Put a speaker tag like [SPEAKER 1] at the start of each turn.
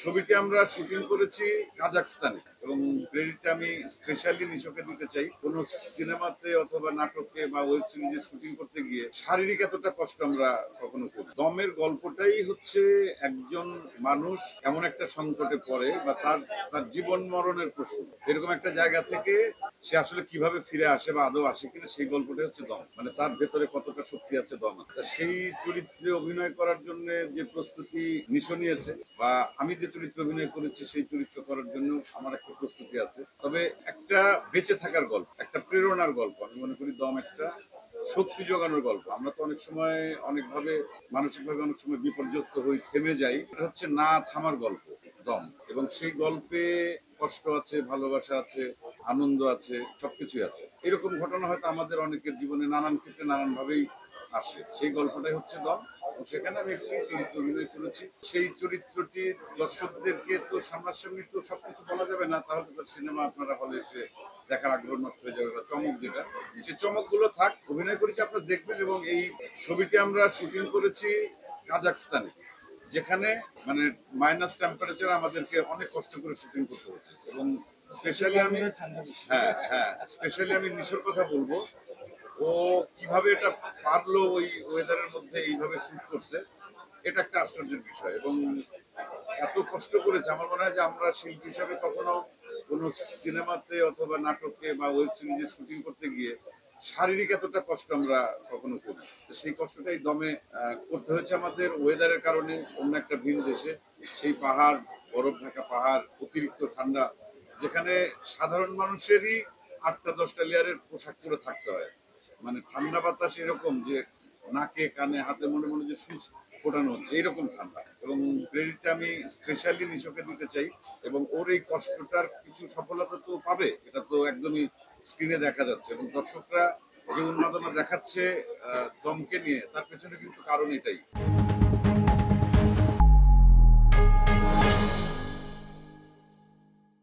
[SPEAKER 1] ছবিটি আমরা শুটিং করেছি কাজাখস্তানে এবং ক্রেডিটটা আমি স্পেশালি নিশোকে দিতে চাই। কোনো সিনেমাতে অথবা নাটকে বা ওয়েব সিরিজে শুটিং করতে গিয়ে শারীরিক এতটা কষ্ট আমরা কখনো করি। দমের গল্পটাই হচ্ছে একজন মানুষ এমন একটা সংকটে পড়ে বা তার তার জীবন মরণের প্রশ্ন, এরকম একটা জায়গা থেকে সে আসলে কিভাবে ফিরে আসে বা আদৌ আসে কিনা, সেই গল্পটাই হচ্ছে দম। মানে তার ভেতরে কতটা শক্তি আছে দম। তা সেই চরিত্রে অভিনয় করার জন্য যে প্রস্তুতি নিশো নিয়েছে বা আমি যে চরিত্রে অভিনয় করেছি সেই চরিত্র করার জন্য আমার একটা প্রস্তুতি আছে। তবে একটা বেঁচে থাকার গল্প, একটা প্রেরণার গল্প, আমি মনে করি দম একটা শক্তি যোগানোর গল্প। আমরা তো অনেক সময় অনেকভাবে মানসিকভাবে অনেক সময় বিপর্যস্ত হই, থেমে যাই। এটা হচ্ছে না থামার গল্প দম। এবং সেই গল্পে কষ্ট আছে, ভালোবাসা আছে, আনন্দ আছে, সবকিছুই আছে। এরকম ঘটনা হয়তো আমাদের অনেকের জীবনে নানান ক্ষেত্রে নানান ভাবেই আসে। সেই গল্পটাই হচ্ছে দম। সেখানে আমি একটি চরিত্র অভিনয় করেছি। সেই চরিত্রটি দর্শকদেরকে তো সামনাসামনি তো সবকিছু বলা যাবে না, তাহলে তো সিনেমা আপনারা হলে এসে দেখার আগ্রহ নষ্ট হয়ে যাবে বা চমক যেটা, সেই চমকগুলো থাক। অভিনয় করেছি, আপনারা দেখবেন। এবং এই ছবিটি আমরা শুটিং করেছি কাজাখস্তানে, যেখানে মানে মাইনাস টেম্পারেচার, আমাদেরকে অনেক কষ্ট করে শুটিং করতে হচ্ছে। এবং স্পেশালি আমি স্পেশালি আমি নিশোর কথা বলবো। ও কিভাবে এটা পারলো ওই ওয়েদারের মধ্যে এইভাবে শুট করতে, এটা একটা আশ্চর্যের বিষয়। এবং এত কষ্ট করেছে, আমার মনে হয় যে আমরা শিল্পী হিসাবে কখনো কোনো সিনেমাতে অথবা নাটকে বা ওয়েব সিরিজে শুটিং করতে গিয়ে শারীরিক এতটা কষ্ট আমরা কখনো করি। তো সেই কষ্টটাই দমে করতে হয়েছে আমাদের ওয়েদারের কারণে। অন্য একটা ভিন দেশে, সেই পাহাড়, বরফ ঢাকা পাহাড়, অতিরিক্ত ঠান্ডা, যেখানে সাধারণ মানুষেরই 8টা-10টা লেয়ারের পোশাক পরে থাকতে হয়। মানে ঠান্ডা বাতাস এরকম যে নাকে কানে হাতে মনে মনে যে সুচ ফোটানো হচ্ছে, এইরকম ঠান্ডা। এবং ক্রেডিটটা আমি স্পেশালি নিশোকে দিতে চাই। এবং ওর এই কষ্টটার কিছু সফলতা তো পাবে, এটা তো একদমই স্ক্রিনে দেখা যাচ্ছে। এবং দর্শকরা যে উন্মাদনা দেখাচ্ছে দমকে নিয়ে, তার পেছনে কিন্তু কারণ এটাই।